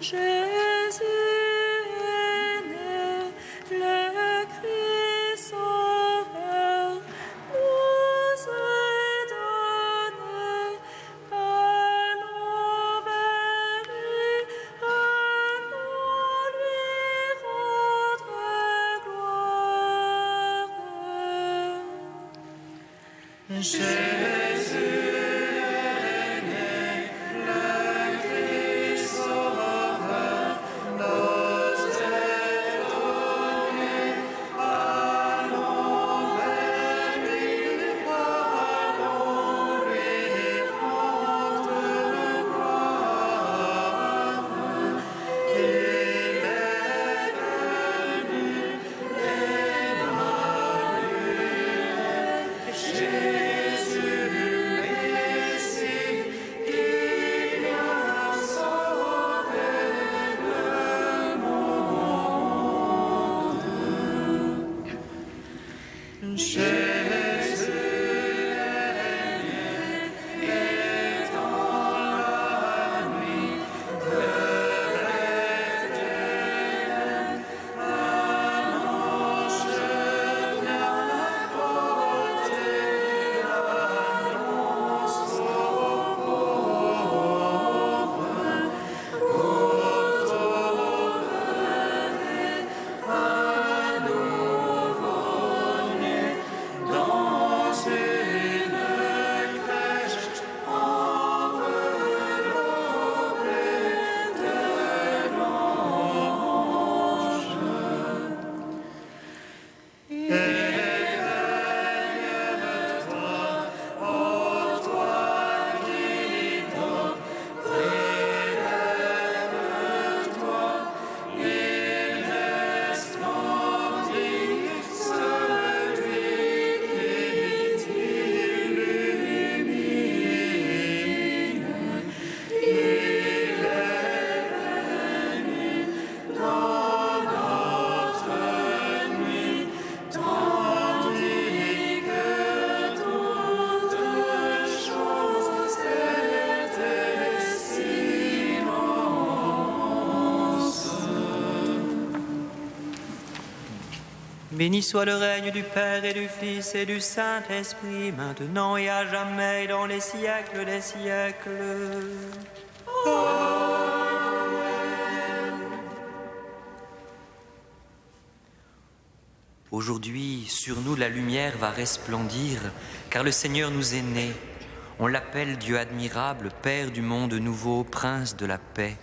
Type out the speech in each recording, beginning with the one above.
Jésus est né, le Christ Sauveur nous est donné. Allons vers lui, allons lui rendre gloire. Jésus est né, le Christ Sauveur nous est donné. Allons vers lui, allons lui rendre gloire. Il est venu, Emmanuel, Jésus Messie, qui vient sauver le monde. Jésus est né, et dans la nuit de Bethléem, un ange vient porter l'annonce aux pauvres. Vous trouverez un nouveau-né dans une crèche enveloppé de l'ange. Éveille-toi, ô toi qui dors, relève-toi, il resplendit, celui qui t'illumine. Il est venu dans notre nuit, tandis que toutes choses étaient silence. Béni soit le règne du Père et du Fils et du Saint-Esprit, maintenant et à jamais, dans les siècles des siècles. Aujourd'hui, sur nous, la lumière va resplendir, car le Seigneur nous est né. On l'appelle Dieu admirable, Père du monde nouveau, Prince de la paix.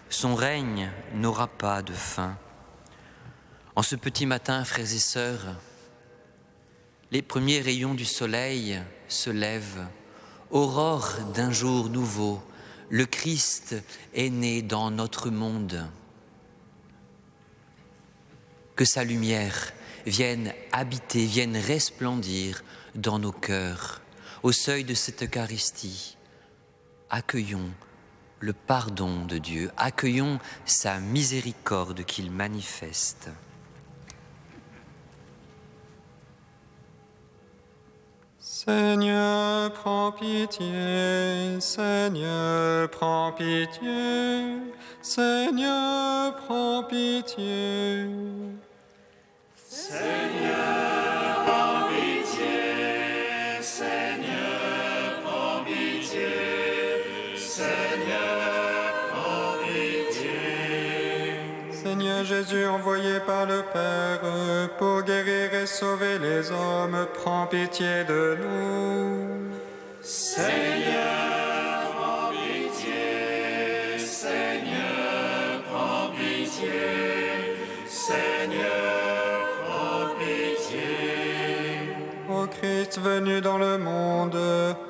Son règne n'aura pas de fin. En ce petit matin, frères et sœurs, les premiers rayons du soleil se lèvent. Aurore d'un jour nouveau, le Christ est né dans notre monde. Que sa lumière vienne habiter, vienne resplendir dans nos cœurs. Au seuil de cette Eucharistie, accueillons le pardon de Dieu, accueillons sa miséricorde qu'il manifeste. Seigneur, prends pitié, Seigneur, prends pitié, Seigneur, prends pitié. Seigneur, prends pitié, Seigneur, prends pitié, Seigneur, prends pitié. Seigneur Jésus, envoyé par le Père pour guérir et sauver les hommes, prends pitié de nous. Seigneur, prends pitié, Seigneur, prends pitié, Seigneur, prends pitié. Ô Christ venu dans le monde,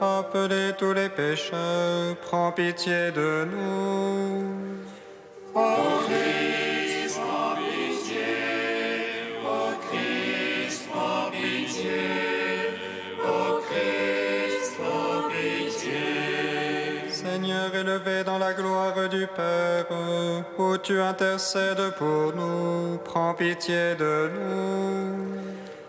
appelez tous les pécheurs, prends pitié de nous. Ô Christ, prends pitié, ô Christ, prends pitié, ô Christ, prends pitié. Seigneur, élevé dans la gloire du Père, où tu intercèdes pour nous, prends pitié de nous.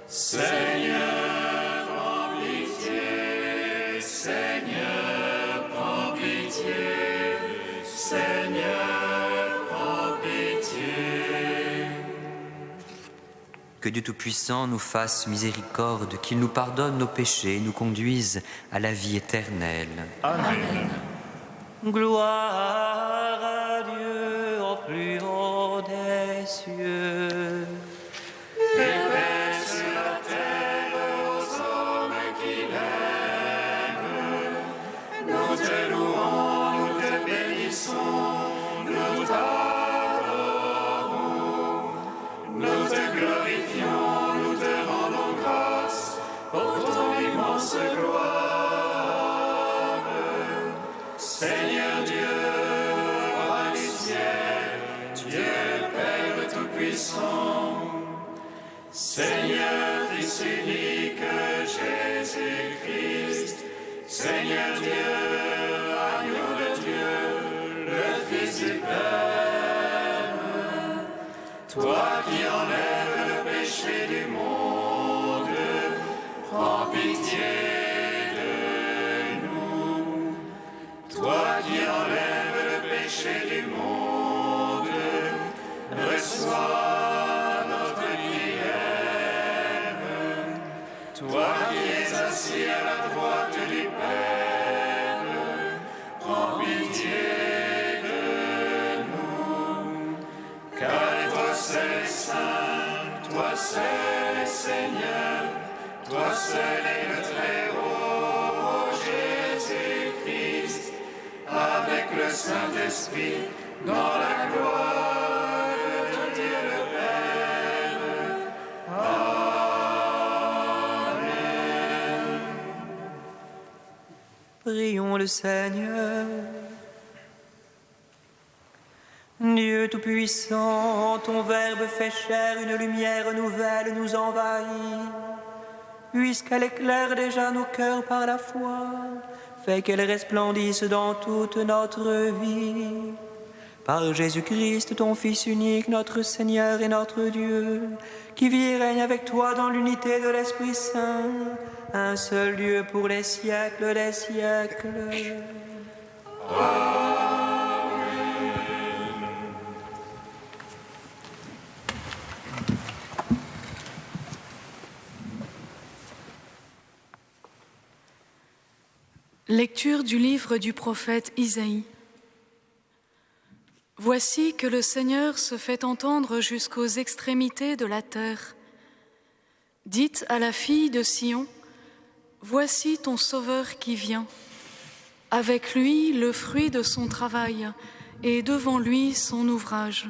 Seigneur, prends pitié, Seigneur, prends pitié, Seigneur, Que Dieu Tout-Puissant nous fasse miséricorde, qu'il nous pardonne nos péchés et nous conduise à la vie éternelle. Amen. Gloire à Dieu au plus haut des cieux. Et paix sur la terre aux hommes qui l'aiment. Nous te louons, nous te bénissons, nous t'adorons. Nous te glorifions, nous te rendons grâce pour ton immense gloire. Seigneur Dieu, roi du ciel, Dieu Père Tout-Puissant, Seigneur Fils unique Jésus-Christ, Seigneur Dieu, agneau de Dieu, le Fils du Père, toi qui enlèves le péché du monde, prends pitié de nous. Toi qui enlèves le péché du monde, reçois notre prière. Toi qui es assis à la droite du Père, prends pitié de nous. Car toi seul est saint, toi seul est Seigneur, toi seul est le Très-Haut, Jésus-Christ, avec le Saint-Esprit, dans la gloire de Dieu le Père. Amen. Prions le Seigneur. Dieu Tout-Puissant, ton Verbe fait chair, une lumière nouvelle nous envahit. Puisqu'elle éclaire déjà nos cœurs par la foi, fais qu'elle resplendisse dans toute notre vie. Par Jésus-Christ, ton Fils unique, notre Seigneur et notre Dieu, qui vit et règne avec toi dans l'unité de l'Esprit Saint, un seul Dieu pour les siècles des siècles. Lecture du livre du prophète Isaïe. Voici que le Seigneur se fait entendre jusqu'aux extrémités de la terre. Dites à la fille de Sion, voici ton Sauveur qui vient. Avec lui le fruit de son travail et devant lui son ouvrage.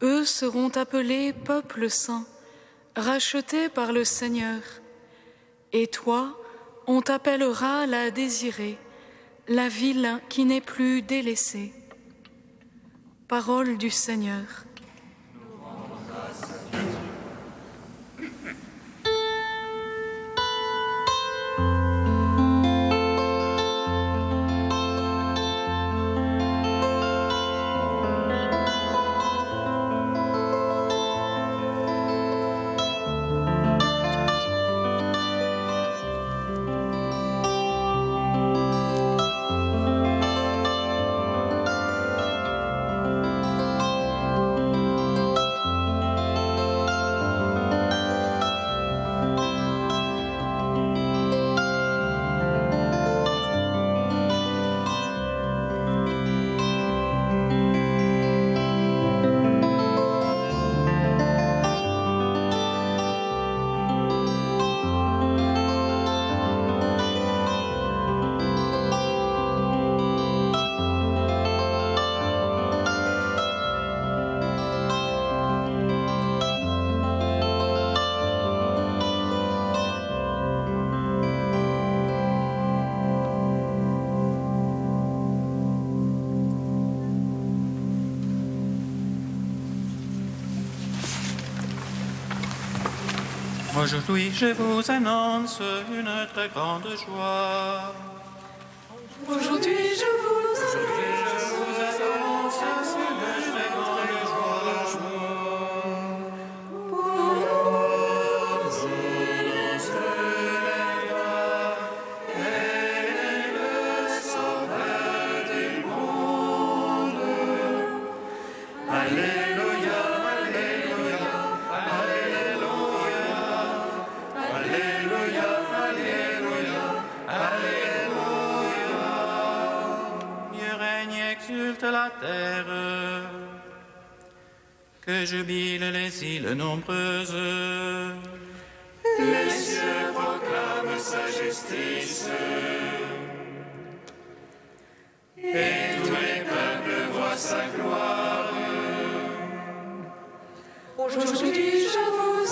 Eux seront appelés peuple saint, rachetés par le Seigneur. Et toi, on t'appellera la désirée, la ville qui n'est plus délaissée. Parole du Seigneur. Aujourd'hui, je vous annonce une très grande joie. Aujourd'hui, je vous annonce une très grande joie. Alléluia, Alléluia, exulte la terre, que jubilent les îles nombreuses. Les cieux proclament sa justice, et tous les peuples voient sa gloire. Aujourd'hui je vous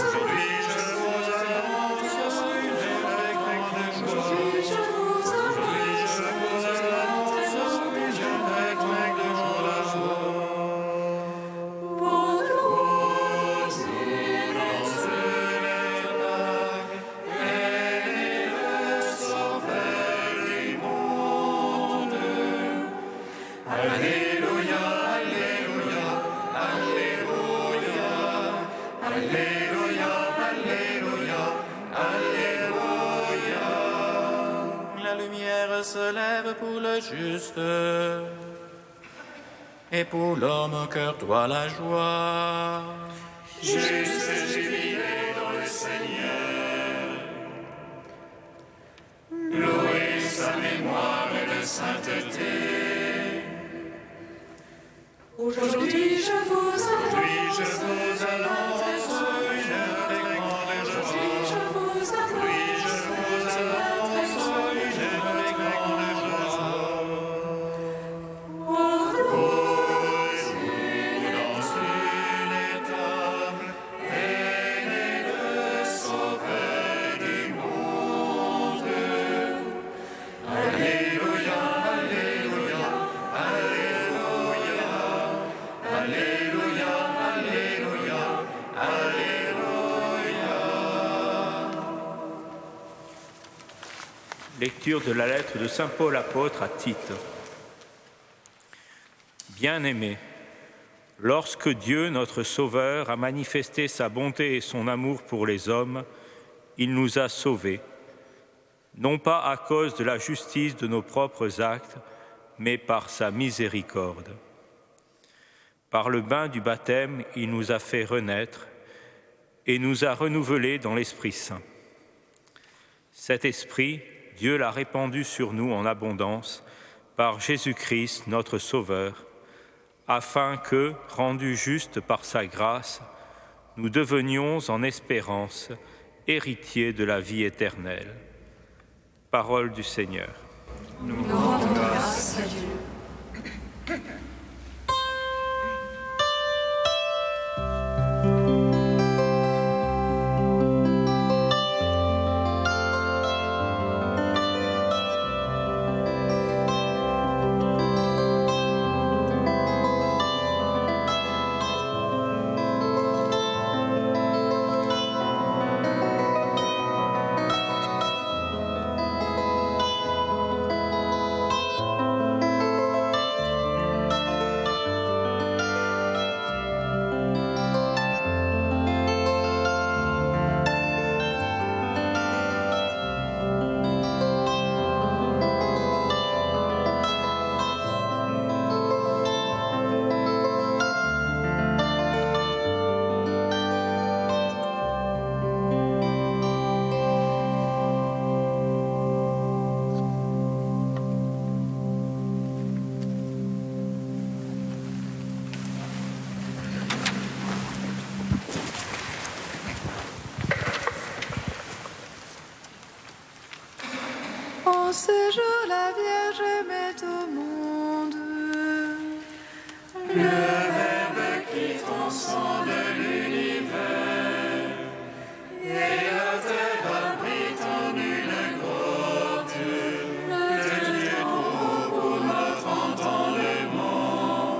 annonce une très grande joie. Aujourd'hui je vous annonce Une très grande joie. Pour nous, Alléluia, Alléluia, Alléluia, Alléluia, Alléluia, Alléluia. La lumière se lève pour le juste, et pour l'homme au cœur doit la joie. Juste et jubilé dans le Seigneur. Louez sa mémoire de sainteté. aujourd'hui je vous Puis je annonce vous annonce une très grande Aujourd'hui joie. je vous Puis je vous annonce annonce une très grande joie. Pour nous, Dans une table, est né le Sauveur du monde. Alléluia, Alléluia, Alléluia, Alléluia, Alléluia, Alléluia. Lecture de la lettre de saint Paul apôtre à Tite. Bien-aimés, lorsque Dieu, notre Sauveur, a manifesté sa bonté et son amour pour les hommes, il nous a sauvés, non pas à cause de la justice de nos propres actes, mais par sa miséricorde. Par le bain du baptême, il nous a fait renaître et nous a renouvelés dans l'Esprit Saint. Cet Esprit, Dieu l'a répandu sur nous en abondance par Jésus-Christ, notre Sauveur, afin que, rendus justes par sa grâce, nous devenions en espérance héritiers de la vie éternelle. Parole du Seigneur. nous rendons grâce à Dieu. En ce jour, la Vierge aimait au monde. Le Verbe qui transcende l'univers, et la terre abrite en une grotte. Le Dieu tout pour notre entendement.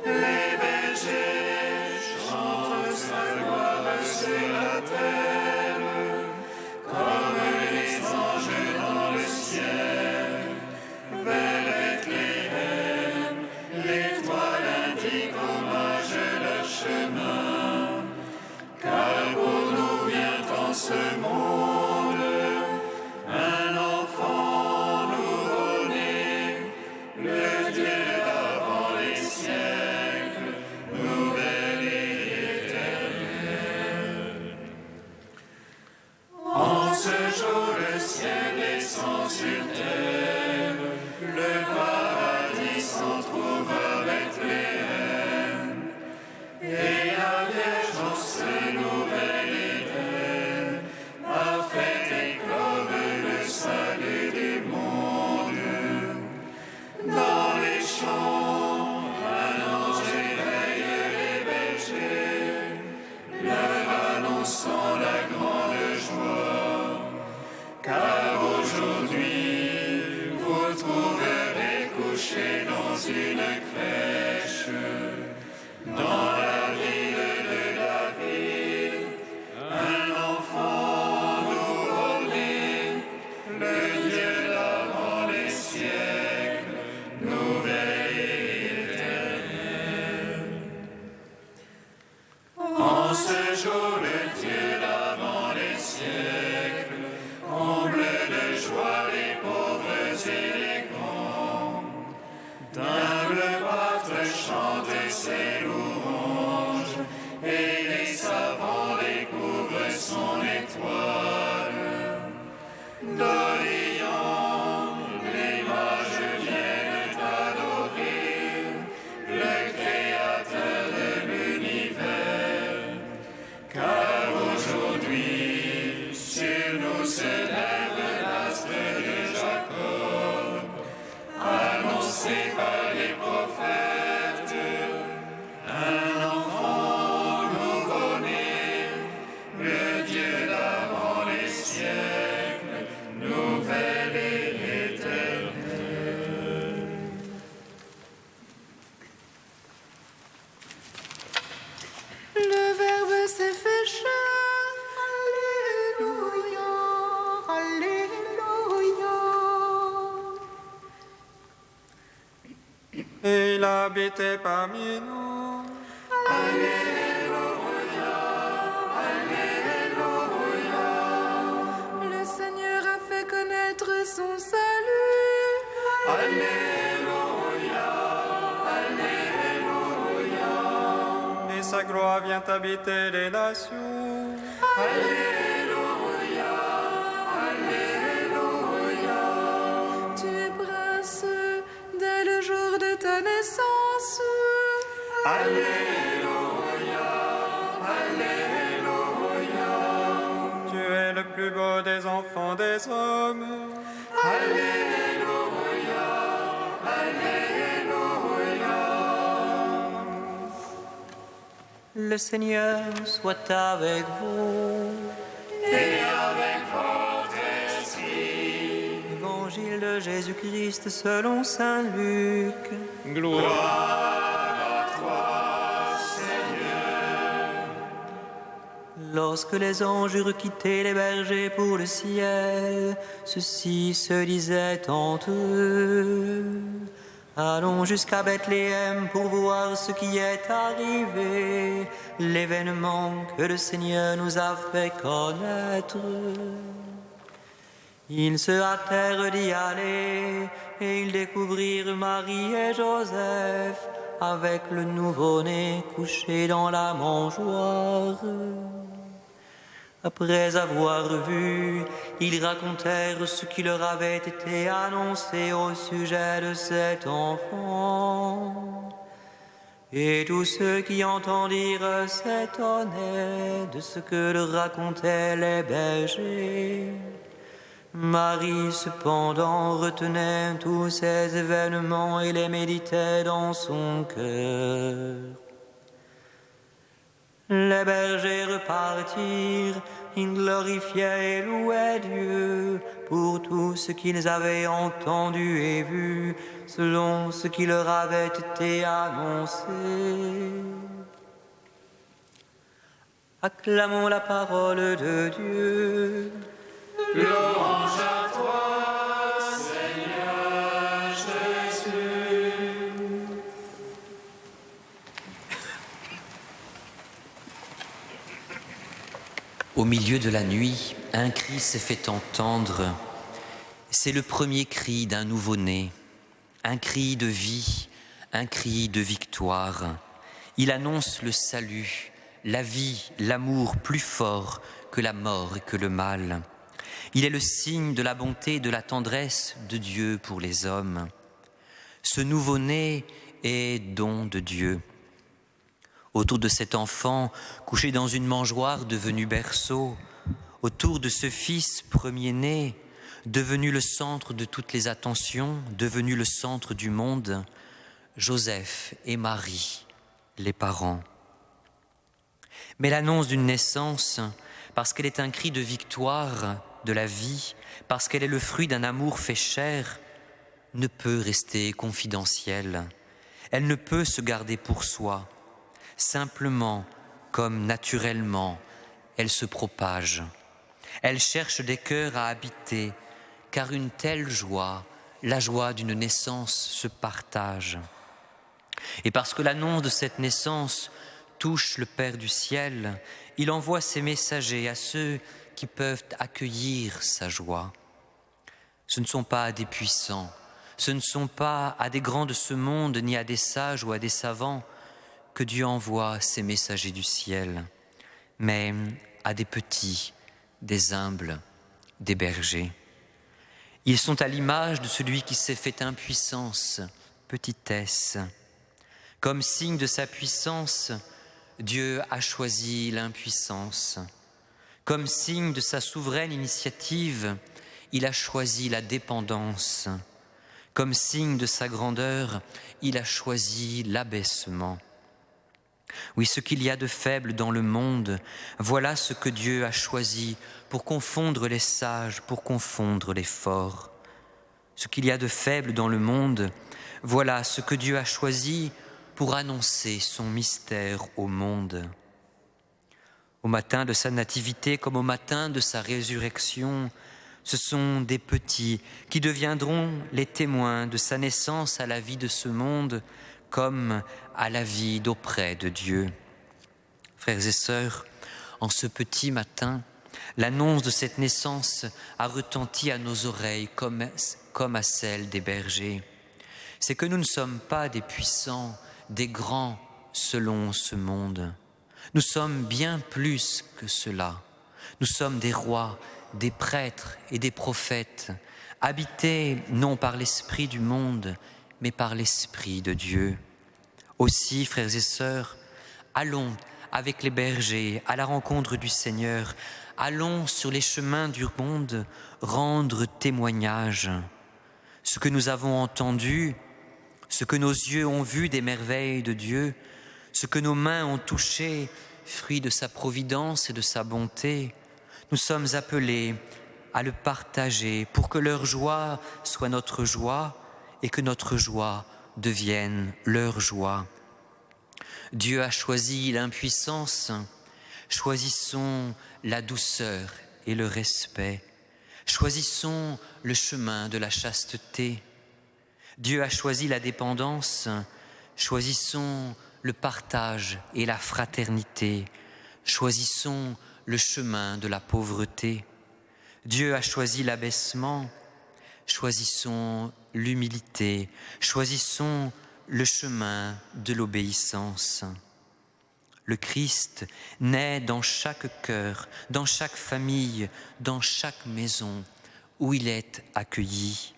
Les bergers chantent sa gloire sur la terre, comme les anges dans le ciel. Vers Bethléem, l'étoile indique au mage le chemin. une crèche dans la ville de David, un enfant nouveau-né, le Dieu d'avant les siècles, nouvelle et éternelle. En ce jour, le Dieu d'avant les siècles comble de joie les pauvres et les grands. D'humbles pâtres chantent ses louanges, et les savants découvrent son étoile. D'Orient, les mages viennent adorer le Créateur de l'univers, car aujourd'hui sur nous se lève l'astre de Jacob, annoncé par les prophètes, un enfant nouveau-né, le Dieu d'avant les siècles, nouvelle et éternelle. Le Verbe s'est fait chair. Alléluia, Alléluia. Et il a habité parmi nous. Le Seigneur a fait connaître son salut. Et sa gloire vient habiter les nations. Tu es prince dès le jour de ta naissance. Tu es le plus beau des enfants des hommes. Le Seigneur soit avec vous. Et avec votre esprit, Évangile de Jésus-Christ selon saint Luc. Lorsque les anges eurent quitté les bergers pour le ciel, ceux-ci se disaient entre eux: allons jusqu'à Bethléem pour voir ce qui est arrivé, l'événement que le Seigneur nous a fait connaître. Ils se hâtèrent d'y aller, et ils découvrirent Marie et Joseph avec le nouveau-né couché dans la mangeoire. Après avoir vu, ils racontèrent ce qui leur avait été annoncé au sujet de cet enfant. Et tous ceux qui entendirent s'étonnaient de ce que leur racontaient les bergers. Marie, cependant, retenait tous ces événements et les méditait dans son cœur. Les bergers repartirent, ils glorifiaient et louaient Dieu pour tout ce qu'ils avaient entendu et vu, selon ce qui leur avait été annoncé. Acclamons la parole de Dieu. louange à toi, Seigneur Jésus. Au milieu de la nuit, un cri s'est fait entendre. C'est le premier cri d'un nouveau-né, un cri de vie, un cri de victoire. Il annonce le salut, la vie, l'amour plus fort que la mort et que le mal. Il est le signe de la bonté et de la tendresse de Dieu pour les hommes. Ce nouveau-né est don de Dieu. Autour de cet enfant, couché dans une mangeoire devenu berceau, autour de ce fils premier-né, devenu le centre de toutes les attentions, devenu le centre du monde, Joseph et Marie, les parents. Mais l'annonce d'une naissance, parce qu'elle est un cri de victoire de la vie, parce qu'elle est le fruit d'un amour fait chair, ne peut rester confidentielle. Elle ne peut se garder pour soi. Simplement, comme naturellement, elle se propage. Elle cherche des cœurs à habiter, car une telle joie, la joie d'une naissance, se partage. Et parce que l'annonce de cette naissance touche le Père du ciel, il envoie ses messagers à ceux qui peuvent accueillir sa joie. Ce ne sont pas à des puissants, ce ne sont pas à des grands de ce monde, ni à des sages ou à des savants que Dieu envoie ses messagers du ciel, mais à des petits, des humbles, des bergers. Ils sont à l'image de celui qui s'est fait impuissance, petitesse. Comme signe de sa puissance, Dieu a choisi l'impuissance. Comme signe de sa souveraine initiative, il a choisi la dépendance. Comme signe de sa grandeur, il a choisi l'abaissement. Oui, ce qu'il y a de faible dans le monde, voilà ce que Dieu a choisi pour confondre les sages, pour confondre les forts. Ce qu'il y a de faible dans le monde, voilà ce que Dieu a choisi pour annoncer son mystère au monde. Au matin de sa nativité comme au matin de sa résurrection, ce sont des petits qui deviendront les témoins de sa naissance à la vie de ce monde comme à la vie d'auprès de Dieu. Frères et sœurs, en ce petit matin, l'annonce de cette naissance a retenti à nos oreilles comme à celle des bergers. C'est que nous ne sommes pas des puissants, des grands selon ce monde. Nous sommes bien plus que cela. Nous sommes des rois, des prêtres et des prophètes, habités non par l'esprit du monde, mais par l'esprit de Dieu. Aussi, frères et sœurs, allons avec les bergers à la rencontre du Seigneur. Allons sur les chemins du monde rendre témoignage. Ce que nous avons entendu, ce que nos yeux ont vu des merveilles de Dieu, ce que nos mains ont touché, fruit de sa providence et de sa bonté, nous sommes appelés à le partager pour que leur joie soit notre joie et que notre joie devienne leur joie. Dieu a choisi l'impuissance, choisissons la douceur et le respect, choisissons le chemin de la chasteté. Dieu a choisi la dépendance, choisissons le partage et la fraternité, choisissons le chemin de la pauvreté. Dieu a choisi l'abaissement, choisissons l'humilité, choisissons le chemin de l'obéissance. Le Christ naît dans chaque cœur, dans chaque famille, dans chaque maison où il est accueilli.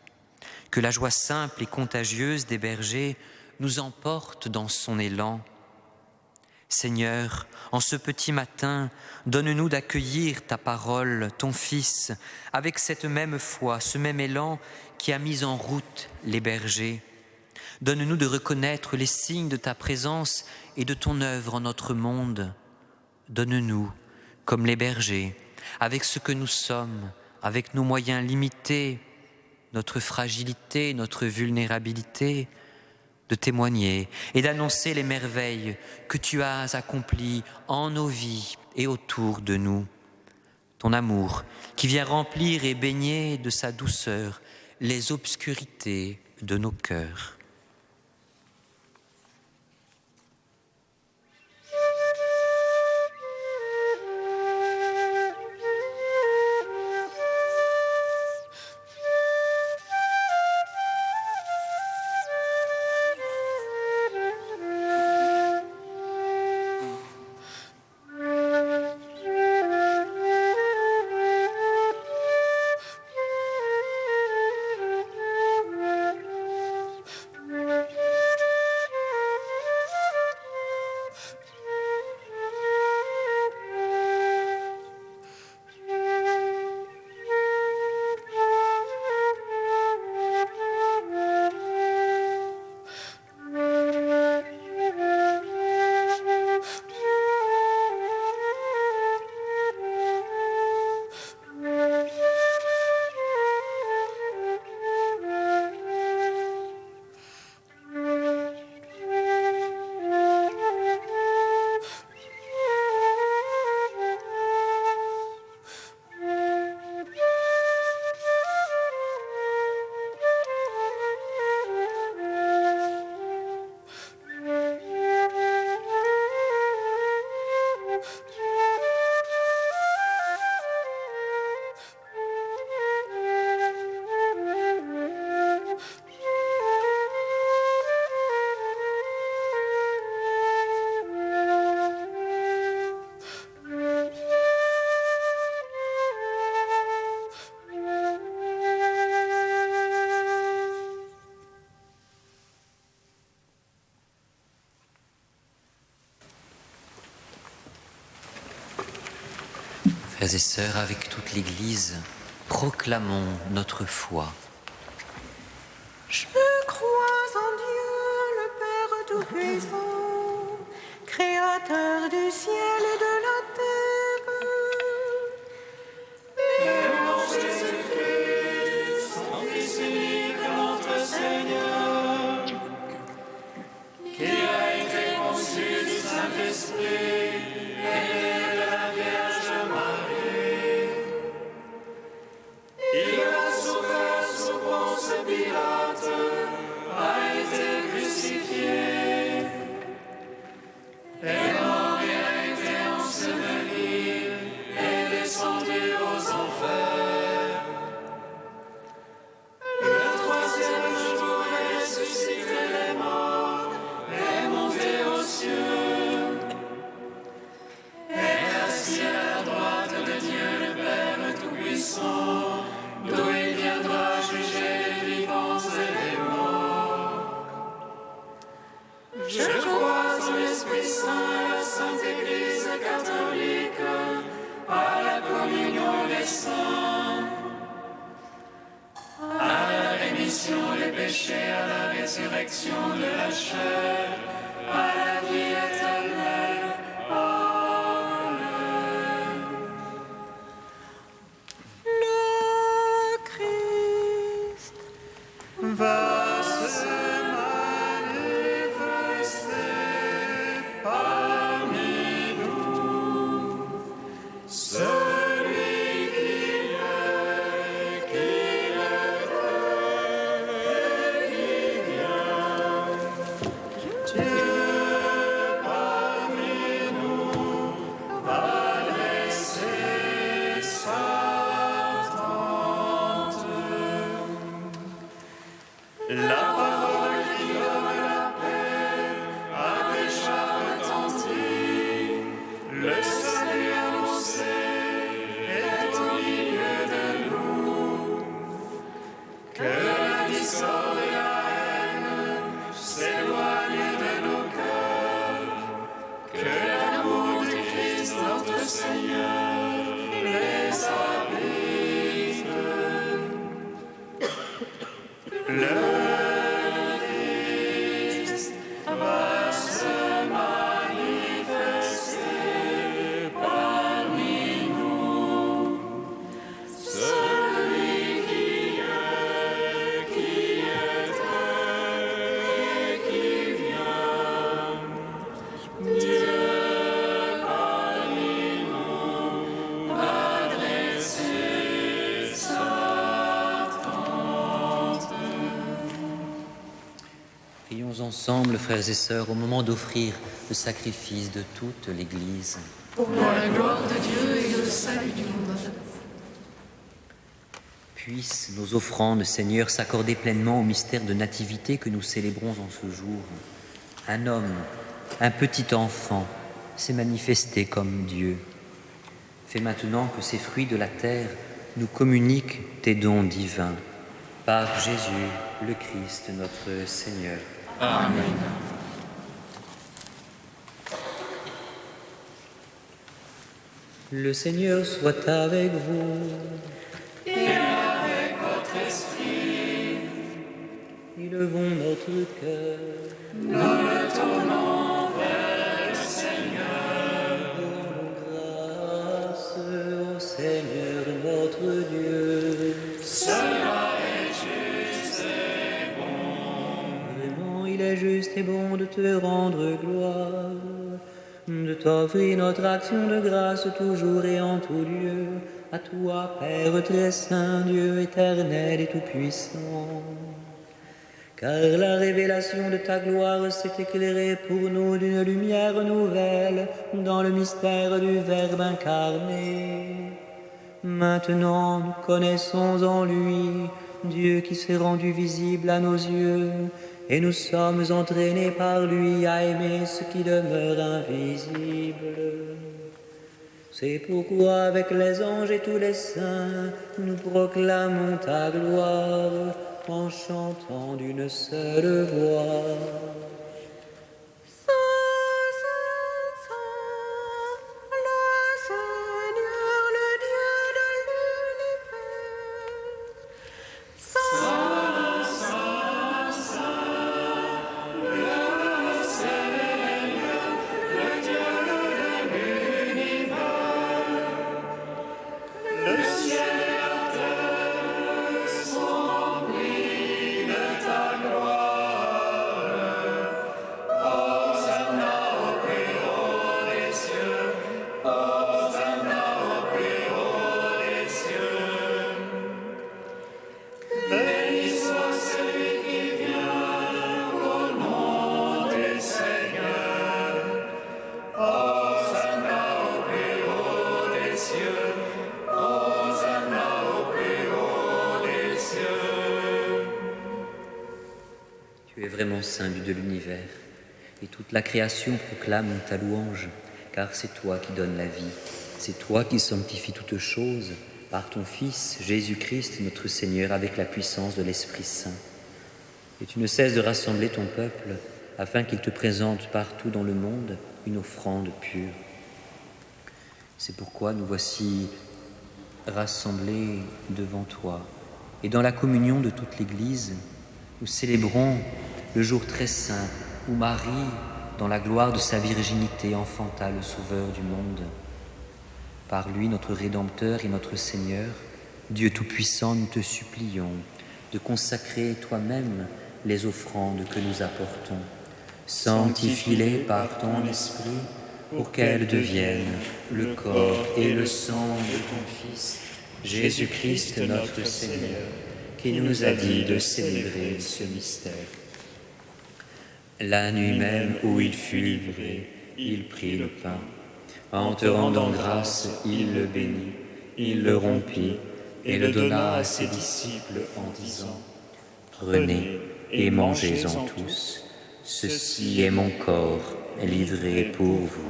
Que la joie simple et contagieuse des bergers nous emporte dans son élan. Seigneur, en ce petit matin, donne-nous d'accueillir ta parole, ton Fils, avec cette même foi, ce même élan qui a mis en route les bergers. Donne-nous de reconnaître les signes de ta présence et de ton œuvre en notre monde. Donne-nous, comme les bergers, avec ce que nous sommes, avec nos moyens limités, notre fragilité, notre vulnérabilité, de témoigner et d'annoncer les merveilles que tu as accomplies en nos vies et autour de nous. Ton amour qui vient remplir et baigner de sa douceur les obscurités de nos cœurs. Frères et sœurs, avec toute l'Église, proclamons notre foi. Je crois en Dieu, le Père Tout-Puissant, Créateur du ciel et de la terre. Et en Jésus-Christ, son Fils unique, notre Seigneur, qui a été conçu du Saint-Esprit et de la Vierge Marie. Il a souffert sous Ponce Pilate, a été crucifié, est mort et a été enseveli, est descendu aux enfers. Le troisième jour est ressuscité des morts, est monté aux cieux, est assis à la droite de Dieu le Père Tout-Puissant, d'où il viendra juger les vivants et les morts. Je crois en l'Esprit Saint, la Sainte Église catholique, à la communion des saints, à la rémission des péchés, à la résurrection de la chair, à la vie éternelle. Amen. Le Christ va se manifester parmi nous. Celui qui est, qui vient. Dieu parmi nous va laisser sa tente. La parole qui donne la paix a déjà retenti. Le salut annoncé est au milieu de nous. Que la discorde et la haine s'éloignent de nos cœurs. Que l'amour du Christ notre Seigneur les habite. Le Christ va se manifester parmi nous. Celui qui est, qui était et qui vient. Dieu parmi nous va dresser sa tente. Prions ensemble, frères et sœurs, au moment d'offrir le sacrifice de toute l'Église. Pour la gloire de Dieu et le salut du monde. Puissent nos offrandes, Seigneur, s'accorder pleinement au mystère de nativité que nous célébrons en ce jour. Un homme, un petit enfant, s'est manifesté comme Dieu. Fais maintenant que ces fruits de la terre nous communiquent tes dons divins. Par Jésus, le Christ, notre Seigneur. Amen. Le Seigneur soit avec vous. Et avec votre esprit, Élevons notre cœur. nous le tournons vers le Seigneur. Rendons grâce au Seigneur notre Dieu. Cela est juste et bon. Vraiment, il est juste et bon de te rendre gloire, de t'offrir notre action de grâce toujours et en tout lieu, à toi, Père très saint, Dieu éternel et tout-puissant. Car la révélation de ta gloire s'est éclairée pour nous d'une lumière nouvelle dans le mystère du Verbe incarné. Maintenant, nous connaissons en lui Dieu qui s'est rendu visible à nos yeux, et nous sommes entraînés par lui à aimer ce qui demeure invisible. C'est pourquoi avec les anges et tous les saints, nous proclamons ta gloire en chantant d'une seule voix. Le Seigneur, le saint but de l'univers. Et toute la création proclame ta louange, car c'est toi qui donnes la vie. C'est toi qui sanctifies toutes choses par ton Fils, Jésus-Christ, notre Seigneur, avec la puissance de l'Esprit Saint. Et tu ne cesses de rassembler ton peuple, afin qu'il te présente partout dans le monde une offrande pure. C'est pourquoi nous voici rassemblés devant toi. Et dans la communion de toute l'Église, nous célébrons le jour très saint où Marie, dans la gloire de sa virginité, enfanta le Sauveur du monde. Par lui, notre Rédempteur et notre Seigneur, Dieu Tout-Puissant, nous te supplions de consacrer toi-même les offrandes que nous apportons. Sanctifie-les par ton Esprit pour qu'elles deviennent le corps et le sang de ton Fils, Jésus-Christ notre Seigneur, qui nous a dit de célébrer ce mystère. La nuit même où il fut livré, il prit le pain. En te rendant grâce, il le bénit, il le rompit et le donna à ses disciples en disant : Prenez et mangez-en tous. Ceci est mon corps livré pour vous.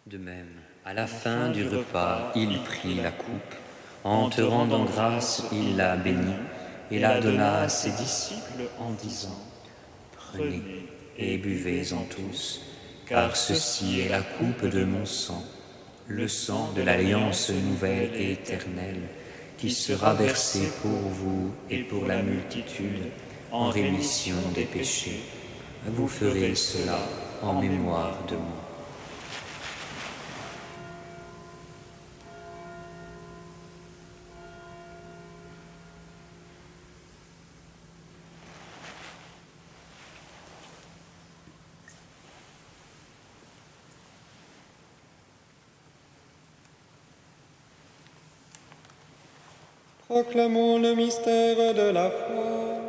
De même, à la fin du repas, il prit la coupe. En te rendant grâce, il la bénit et la donna à ses disciples en disant : Prenez et buvez-en tous, car ceci est la coupe de mon sang, le sang de l'alliance nouvelle et éternelle, qui sera versé pour vous et pour la multitude en rémission des péchés. Vous ferez cela en mémoire de moi. Proclamons le mystère de la foi.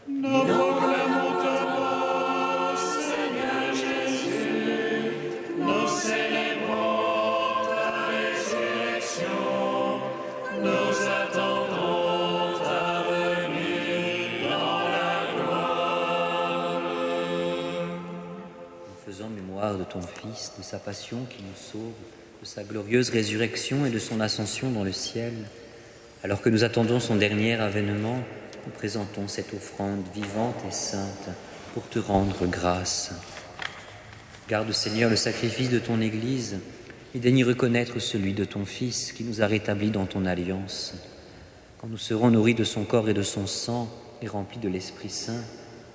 Nous proclamons ta mort, Seigneur Jésus. Nous célébrons ta résurrection. Nous attendons ta venue dans la gloire. En faisant mémoire de ton Fils, de sa passion qui nous sauve, de sa glorieuse résurrection et de son ascension dans le ciel, alors que nous attendons son dernier avènement, nous présentons cette offrande vivante et sainte pour te rendre grâce. Garde, Seigneur, le sacrifice de ton Église et daigne reconnaître celui de ton Fils qui nous a rétablis dans ton alliance. Quand nous serons nourris de son corps et de son sang et remplis de l'Esprit Saint,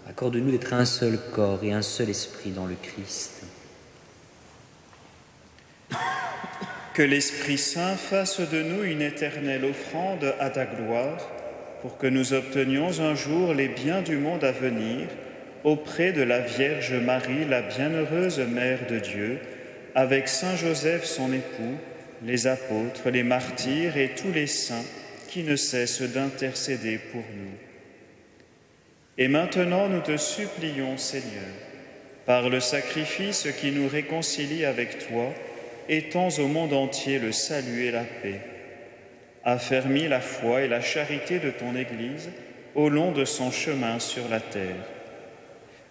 accorde-nous d'être un seul corps et un seul esprit dans le Christ. Que l'Esprit Saint fasse de nous une éternelle offrande à ta gloire, pour que nous obtenions un jour les biens du monde à venir, auprès de la Vierge Marie, la bienheureuse Mère de Dieu, avec Saint Joseph son époux, les apôtres, les martyrs et tous les saints qui ne cessent d'intercéder pour nous. Et maintenant nous te supplions, Seigneur, par le sacrifice qui nous réconcilie avec toi, étends au monde entier le salut et la paix. Affermis la foi et la charité de ton Église au long de son chemin sur la terre.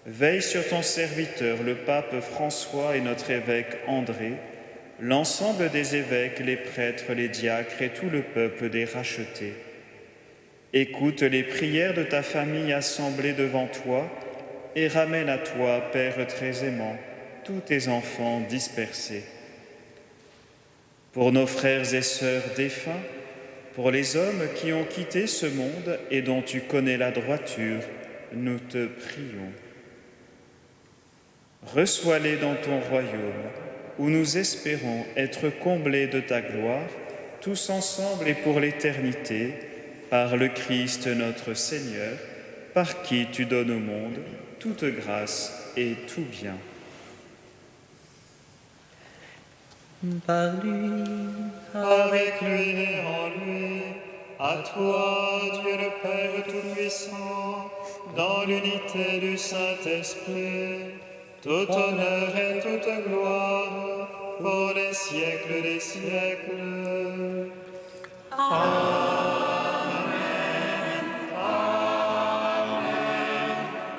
Veille sur ton serviteur, le pape François et notre évêque André, l'ensemble des évêques, les prêtres, les diacres et tout le peuple des rachetés. Écoute les prières de ta famille assemblée devant toi et ramène à toi, Père très aimant, tous tes enfants dispersés. Pour nos frères et sœurs défunts, pour les hommes qui ont quitté ce monde et dont tu connais la droiture, nous te prions. Reçois-les dans ton royaume, où nous espérons être comblés de ta gloire, tous ensemble et pour l'éternité, par le Christ notre Seigneur, par qui tu donnes au monde toute grâce et tout bien. Par lui, avec lui et en lui, À toi, Dieu le Père Tout-Puissant, dans l'unité du Saint-Esprit, tout honneur et toute gloire pour les siècles des siècles. Amen. Amen.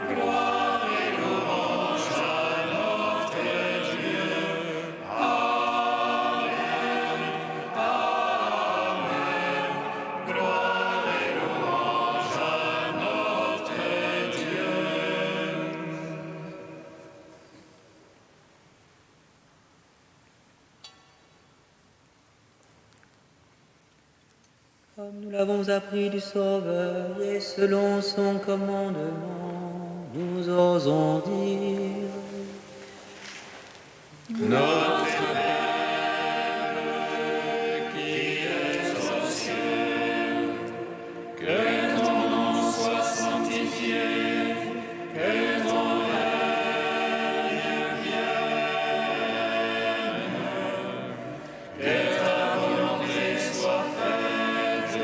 Gloire et louange à notre Dieu. Amen. Amen. Gloire et louange à notre Dieu. Comme nous l'avons appris du Sauveur et selon son commandement, nous osons dire Notre Père qui es aux cieux, que ton nom soit sanctifié, que ton règne vienne, que ta volonté soit faite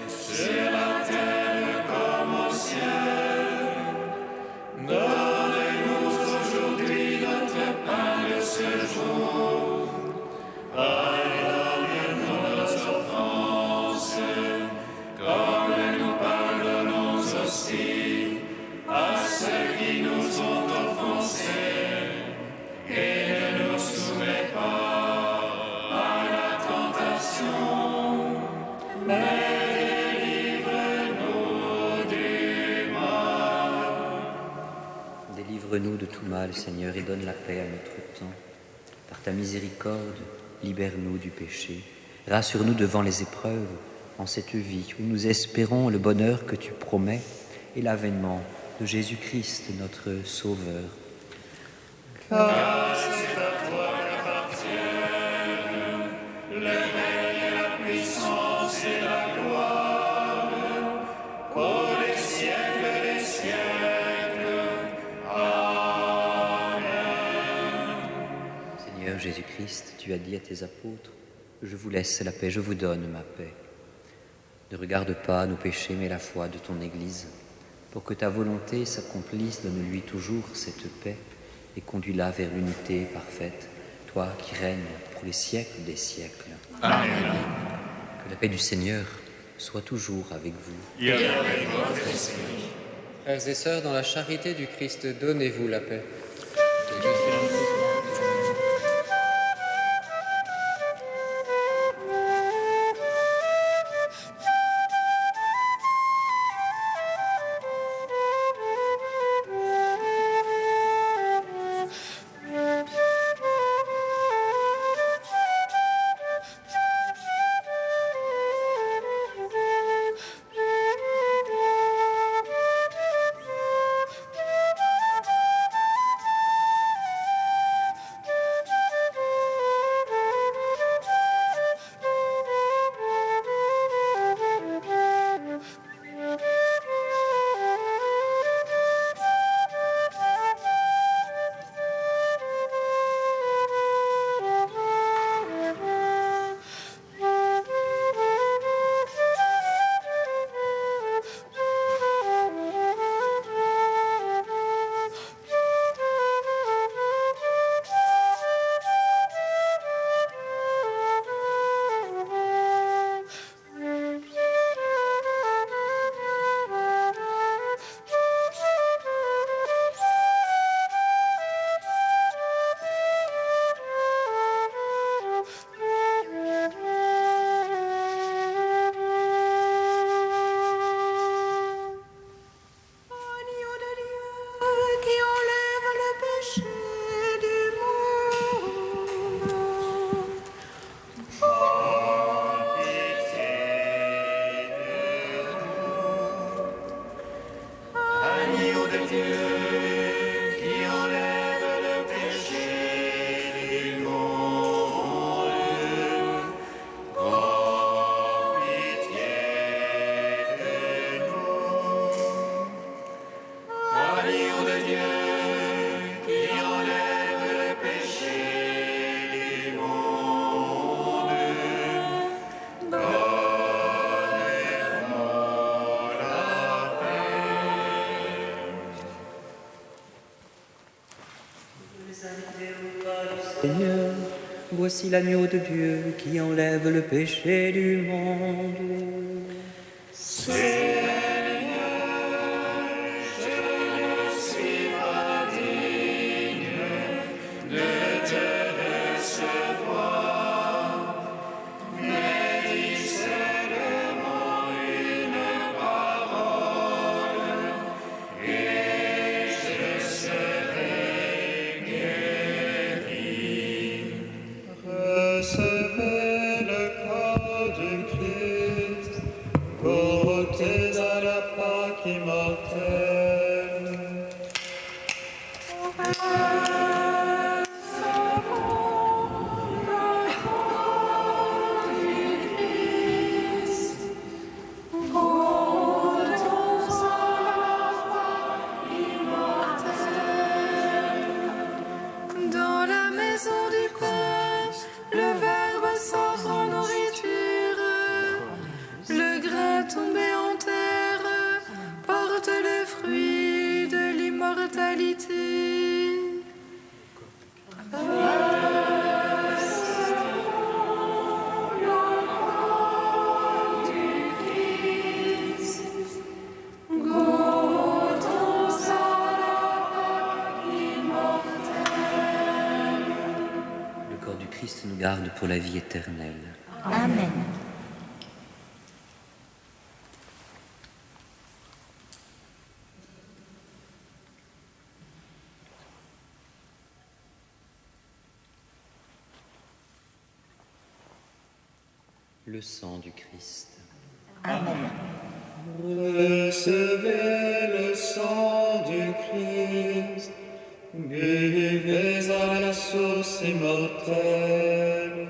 sur la terre comme au ciel. Donne-nous aujourd'hui notre pain de ce jour. Pardonne-nous nos offenses, comme nous pardonnons aussi à ceux qui nous ont offensés. Et ne nous soumets pas à la tentation, mais délivre-nous du mal. Délivre-nous de tout mal, Seigneur, et donne la paix à notre temps. Par ta miséricorde, libère-nous du péché. Rassure-nous devant les épreuves, en cette vie où nous espérons le bonheur que tu promets et l'avènement de Jésus-Christ, notre Sauveur. Car c'est à toi qu'appartiennent le règne et la puissance et la gloire pour les siècles des siècles. Amen. Seigneur Jésus-Christ, tu as dit à tes apôtres, « Je vous laisse la paix, je vous donne ma paix. » Ne regarde pas nos péchés, mais la foi de ton Église. Pour que ta volonté s'accomplisse, donne-lui toujours cette paix et conduis-la vers l'unité parfaite, toi qui règnes pour les siècles des siècles. Amen. Que la paix du Seigneur soit toujours avec vous. Et avec votre esprit. Frères et sœurs, dans la charité du Christ, donnez-vous la paix. Seigneur, voici l'agneau de Dieu qui enlève le péché du monde. Recevez le corps du Christ, goûtez à la Pâque immortelle. Dans la maison du Père, le Verbe s'offre en nourriture. Le grain tombé en terre porte les fruits de l'immortalité. Le corps du Christ nous garde pour la vie éternelle. Amen. Le sang du Christ. Amen. Recevez le sang du Christ, buvez à la source immortelle.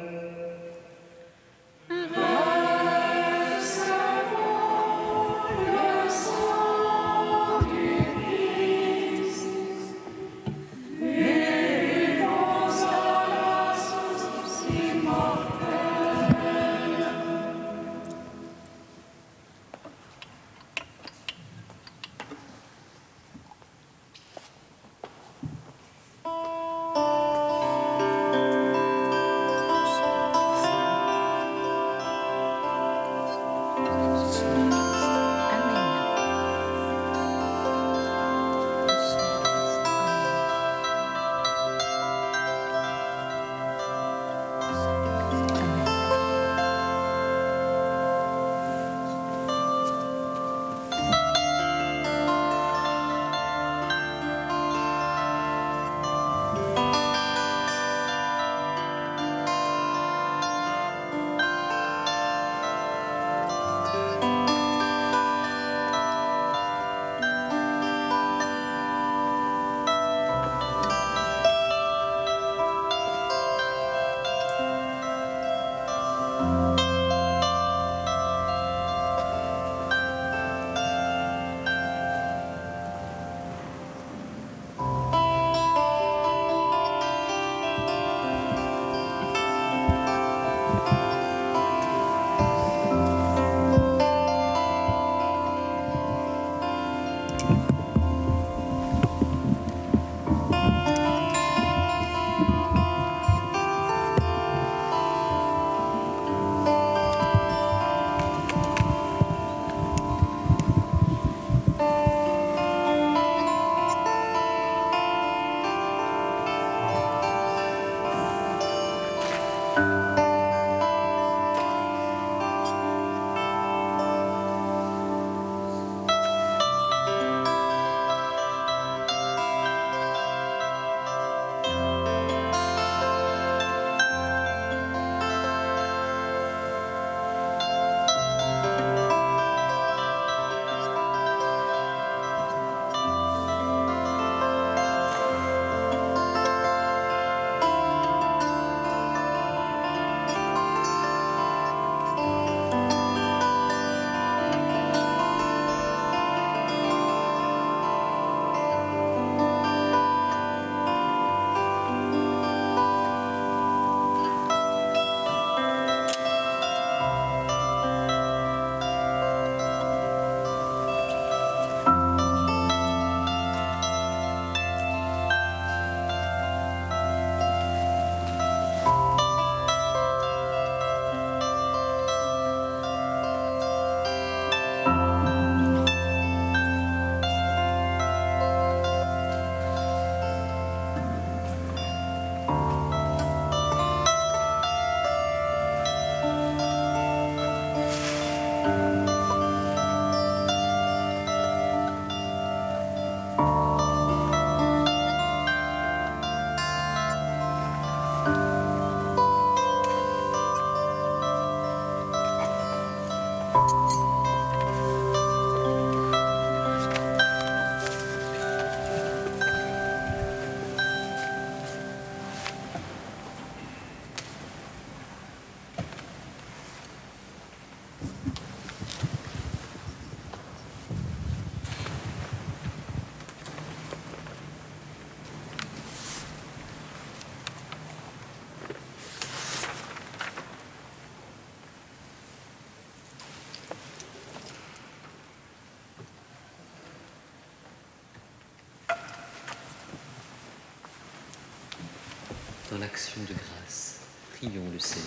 en action de grâce. Prions le Seigneur.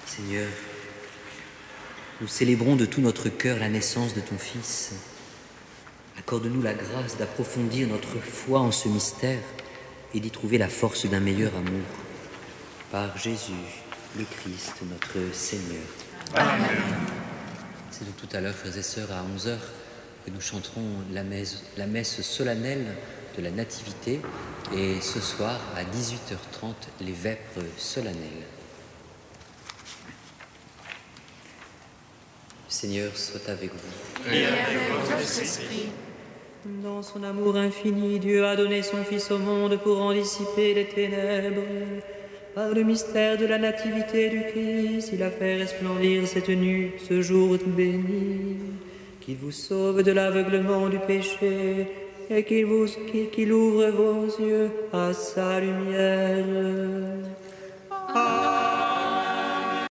Seigneur, nous célébrons de tout notre cœur la naissance de ton Fils. Accorde-nous la grâce d'approfondir notre foi en ce mystère et d'y trouver la force d'un meilleur amour. Par Jésus, le Christ, notre Seigneur. Amen. C'est de tout à l'heure, frères et sœurs, à 11h, que nous chanterons la messe solennelle de la Nativité et ce soir, à 18h30, les vêpres solennelles. Le Seigneur soit avec vous. Et avec votre esprit. Dans son amour infini, Dieu a donné son Fils au monde pour en dissiper les ténèbres. Par le mystère de la nativité du Christ, il a fait resplendir cette nuit, ce jour béni, qu'il vous sauve de l'aveuglement du péché et qu'il ouvre vos yeux à sa lumière. Amen.